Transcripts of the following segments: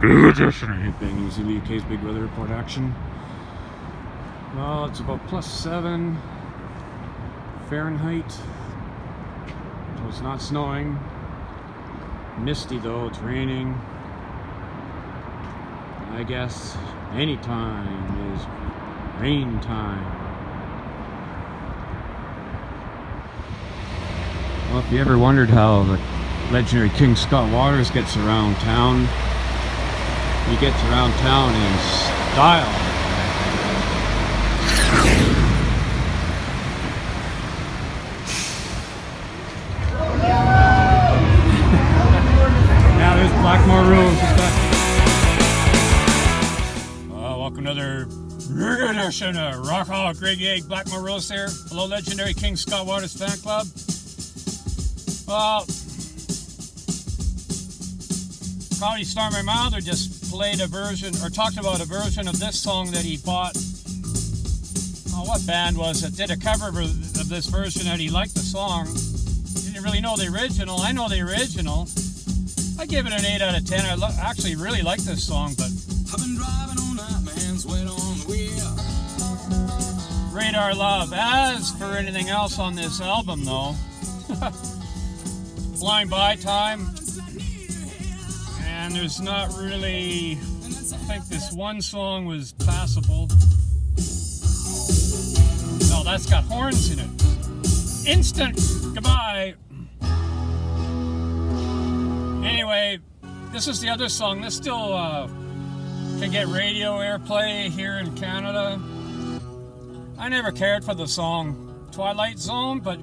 Bang Zulu UK's big weather report action. Well, it's about +7 Fahrenheit. So it's not snowing. Misty though, it's raining. I guess any time is rain time. Well, if you ever wondered how the legendary King Scott Waters gets around town, he gets around town in style. Now there's Blackmore Rules. Welcome to another edition of Rawk, Greg Egg, Blackmore Rules here. Hello, legendary King Scott Waters fan club. Well, Comedy Star My Mother just played a version, or talked about a version of this song that he bought. Oh, what band was it? Did a cover of this version that he liked the song. Didn't really know the original. I know the original. I give it an 8 out of 10. I actually really like this song, but I've been driving all night, my hands wet on the wheel. Radar Love. As for anything else on this album, though, Flying By Time, and there's not really, I think this one song was passable. No, that's got horns in it. Instant Goodbye. Anyway, this is the other song. This still can get radio airplay here in Canada. I never cared for the song Twilight Zone, but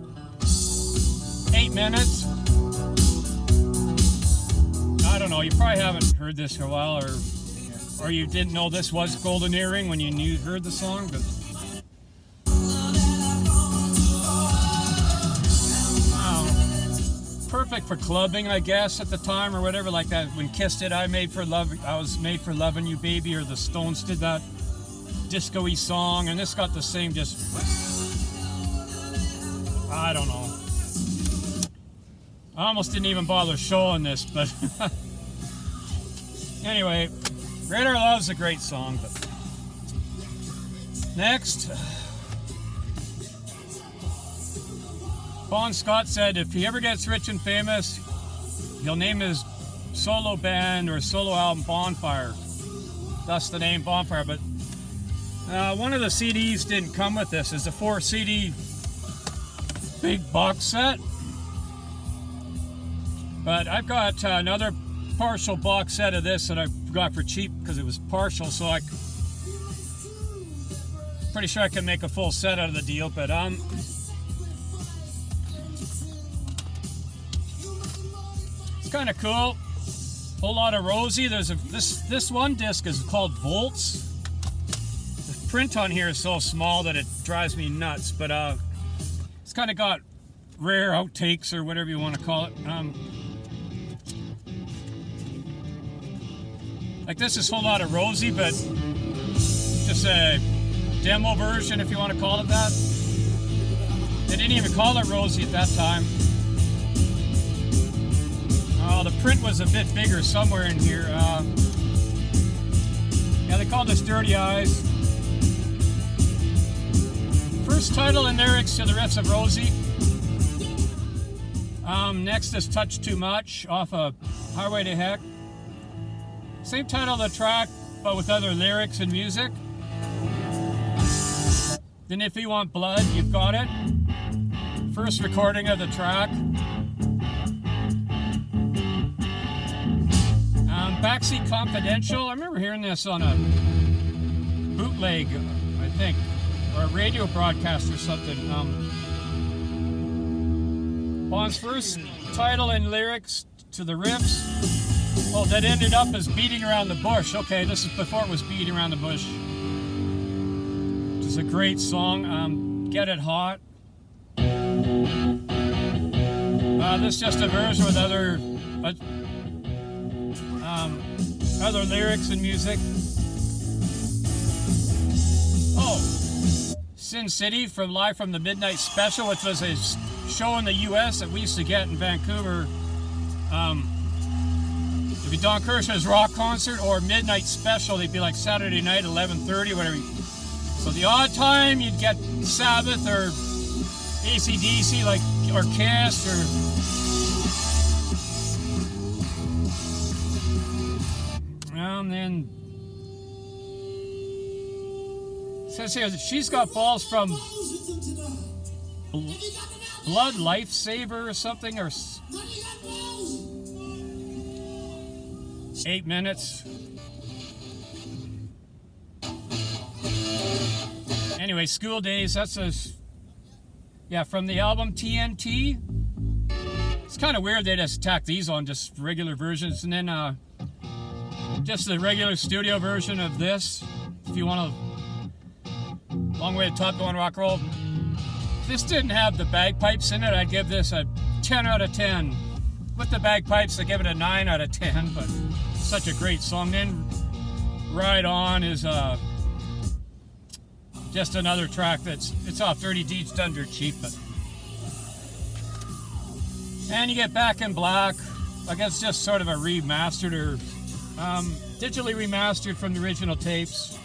8 minutes. I don't know, you probably haven't heard this for a while, or you didn't know this was Golden Earring when you heard the song, but perfect for clubbing, I guess, at the time, or whatever, like that. When Kiss did I Was Made for Loving You Baby, or the Stones did that disco-y song, and this got the same, just, I don't know. I almost didn't even bother showing this, but anyway, Radar Love's a great song. But next, Bon Scott said if he ever gets rich and famous, he'll name his solo band or solo album Bonfire. Thus the name Bonfire. But one of the CDs didn't come with this. It's a 4 CD big box set. But I've got another partial box set of this that I got for cheap because it was partial, so pretty sure I can make a full set out of the deal. But it's kind of cool. Whole lot of Rosie. There's this one disc is called Volts. The print on here is so small that it drives me nuts. But it's kind of got rare outtakes or whatever you want to call it. Like this is a whole lot of Rosie, but just a demo version, if you want to call it that. They didn't even call it Rosie at that time. Oh, the print was a bit bigger somewhere in here. Yeah, they called this Dirty Eyes. First title and lyrics to the riffs of Rosie. Next is Touch Too Much off of Highway to Heck. Same title of the track, but with other lyrics and music. Then If You Want Blood, You've Got It. First recording of the track. Backseat Confidential. I remember hearing this on a bootleg, I think, or a radio broadcast or something. Bon's first title and lyrics to the riffs. Oh, that ended up as Beating Around the Bush. Okay, this is before it was Beating Around the Bush. Which is a great song. Get It Hot. This is just a version with other lyrics and music. Oh, Sin City from Live from the Midnight Special, which was a show in the U.S. that we used to get in Vancouver. It It'd be Don Kirshner's Rawk concert or midnight special. They'd be like Saturday night, 11:30, whatever. So the odd time you'd get Sabbath or AC/DC, like, or Kiss, or and then it says here that she's got balls from Blood Lifesaver or something, or 8 minutes. Anyway, School Days, that's a, yeah, from the album TNT. It's kind of weird they just tack these on just regular versions, and then just the regular studio version of this. If you want a long way to top going rock and roll. If this didn't have the bagpipes in it, I'd give this a 10 out of 10. With the bagpipes, I give it a 9 out of 10, but such a great song. Then Ride On is just another track it's off Dirty Deeds Done Dirt Cheap. But, and you get Back in Black. I guess just sort of a remastered or digitally remastered from the original tapes.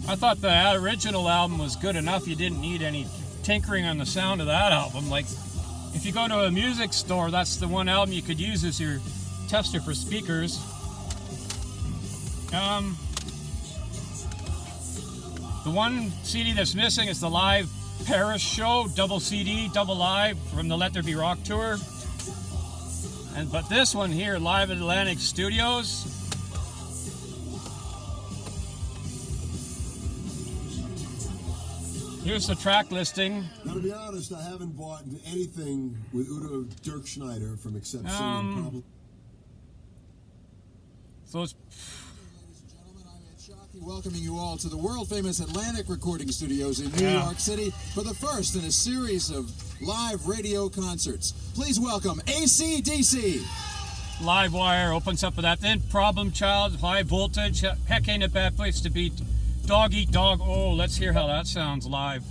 I thought the original album was good enough. You didn't need any tinkering on the sound of that album. Like, if you go to a music store, that's the one album you could use as your tester for speakers. The one CD that's missing is the live Paris show, double CD, double live from the Let There Be Rock tour. But this one here, live at Atlantic Studios. Here's the track listing. Now, to be honest, I haven't bought anything with Udo Dirk Schneider from except singing probably. So it's. Ladies and gentlemen, I'm Ed Shockey, welcoming you all to the world-famous Atlantic Recording Studios in New York City for the first in a series of live radio concerts. Please welcome AC/DC. Live Wire opens up with that. Then Problem Child, High Voltage. Heck, ain't a bad place to be. Dog Eat Dog. Oh, let's hear how that sounds live.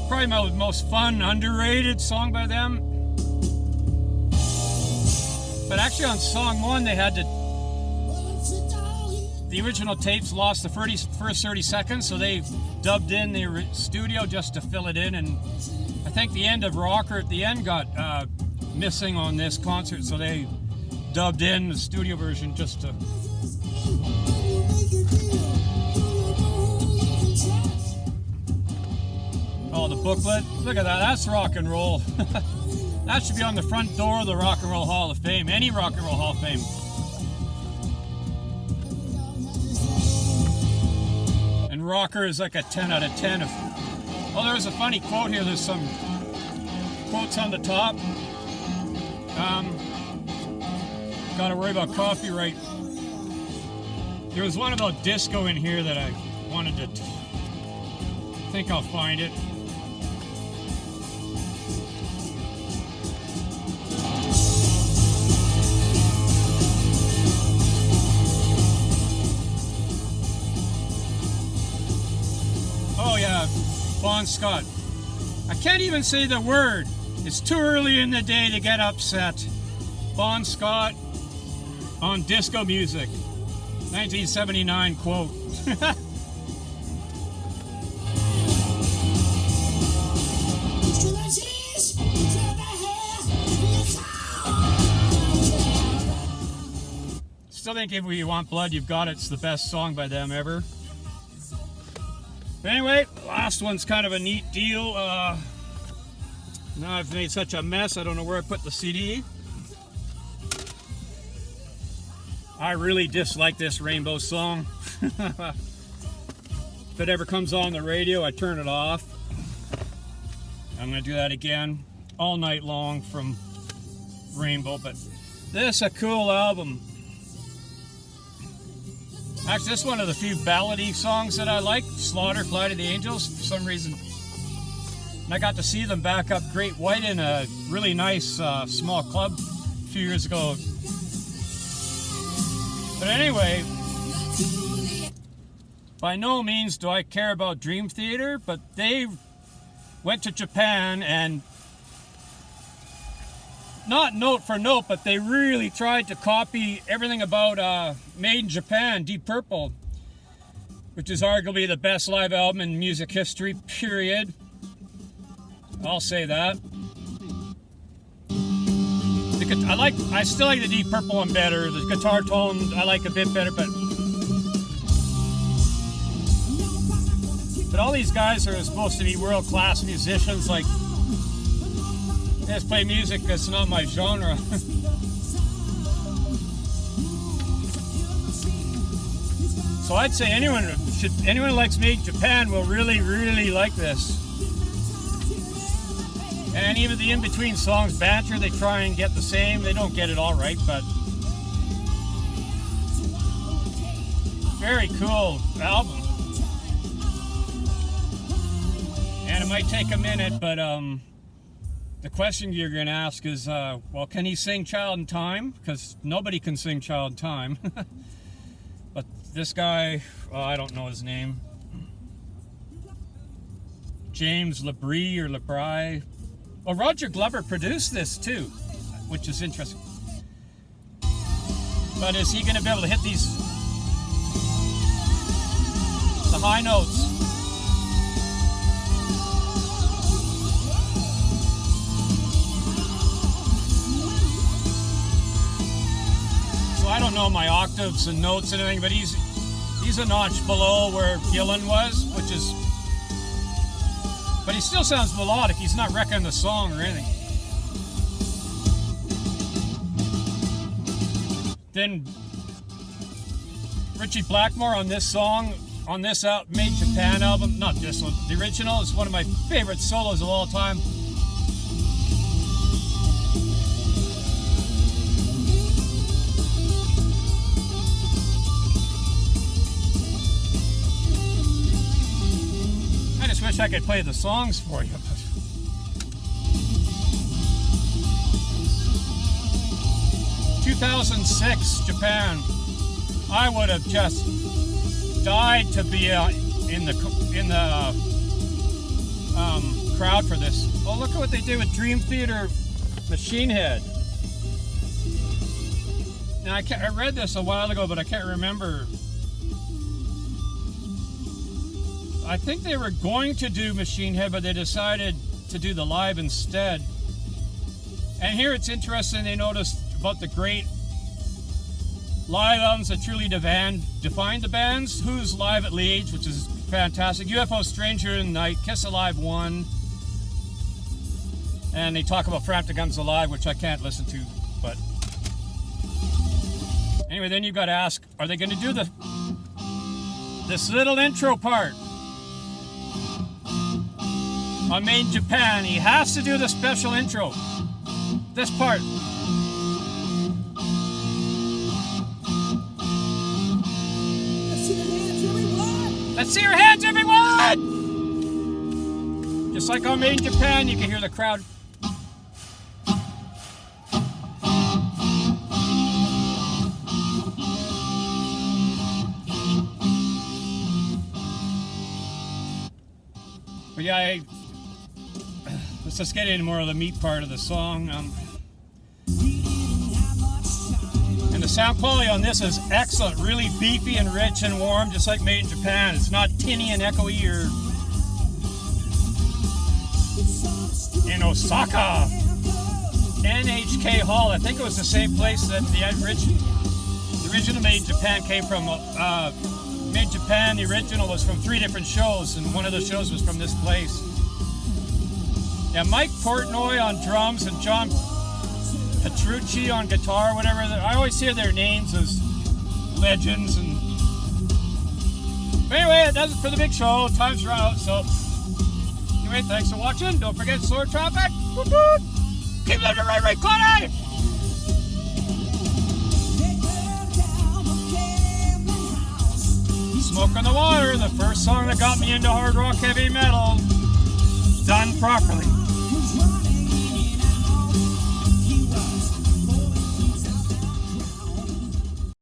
Probably my most fun, underrated song by them. But actually on song one, they had to... The original tapes lost the first 30 seconds, so they dubbed in the studio just to fill it in. And I think the end of Rocker at the end got missing on this concert, so they dubbed in the studio version just to... Oh, the booklet. Look at that. That's rock and roll. That should be on the front door of the Rock and Roll Hall of Fame. Any Rock and Roll Hall of Fame. And Rocker is like a 10 out of 10. Oh, there's a funny quote here. There's some quotes on the top. Gotta worry about copyright. There was one about disco in here that I wanted to... think I'll find it. Oh yeah, Bon Scott. I can't even say the word. It's too early in the day to get upset. Bon Scott on disco music. 1979 quote. Still think If You Want Blood, You've Got It's the best song by them ever. But anyway, last one's kind of a neat deal. Now I've made such a mess, I don't know where I put the CD. I really dislike this Rainbow song. If it ever comes on the radio, I turn it off. I'm going to do that again all night long from Rainbow. But this is a cool album. Actually, this is one of the few ballady songs that I like. Slaughter, Fly to the Angels, for some reason. And I got to see them back up Great White in a really nice small club a few years ago. But anyway, by no means do I care about Dream Theater, but they went to Japan and not note for note, but they really tried to copy everything about Made in Japan, Deep Purple, which is arguably the best live album in music history, period. I'll say that. I still like the Deep Purple one better. The guitar tone I like a bit better, but all these guys are supposed to be world-class musicians. Like, they just play music that's not my genre. So I'd say anyone who likes Made in Japan will really, really like this. And even the in-between songs, banter, they try and get the same. They don't get it all right, but very cool album. And it might take a minute, but the question you're going to ask is, well, can he sing Child in Time? Because nobody can sing Child in Time. But this guy, I don't know his name. James Labrie or Labrie. Well, Roger Glover produced this too, which is interesting. But is he going to be able to hit the high notes? So I don't know my octaves and notes and anything, but he's a notch below where Gillan was, which is. But he still sounds melodic. He's not wrecking the song or anything. Then Richie Blackmore on this song, on this Made in Japan album, not this one, the original, is one of my favorite solos of all time. I wish I could play the songs for you. 2006, Japan. I would have just died to be in the crowd for this. Oh, look at what they did with Dream Theater Machine Head. Now I read this a while ago, but I can't remember. I think they were going to do Machine Head, but they decided to do the live instead. And here it's interesting, they noticed about the great live albums that truly defined the bands. Who's Live at Liege, which is fantastic. UFO Stranger in the Night, Kiss Alive 1. And they talk about Frampton Guns Alive, which I can't listen to, but anyway, then you've got to ask, are they going to do this little intro part? On Made in Japan, he has to do the special intro. This part. Let's see your hands, everyone! Just like on Made in Japan, you can hear the crowd. But yeah, let's just get into more of the meat part of the song. And the sound quality on this is excellent, really beefy and rich and warm, just like Made in Japan. It's not tinny and echoey or in Osaka. NHK Hall, I think it was the same place that the original Made in Japan came from. Made in Japan, the original was from 3 different shows, and one of the shows was from this place. Yeah, Mike Portnoy on drums and John Petrucci on guitar, whatever. I always hear their names as legends. But anyway, that does it for the big show. Time's run out, so anyway, thanks for watching. Don't forget slower traffic. Woo-hoo! Keep living right, Claudia! Smoke on the Water, the first song that got me into hard rock heavy metal, done properly.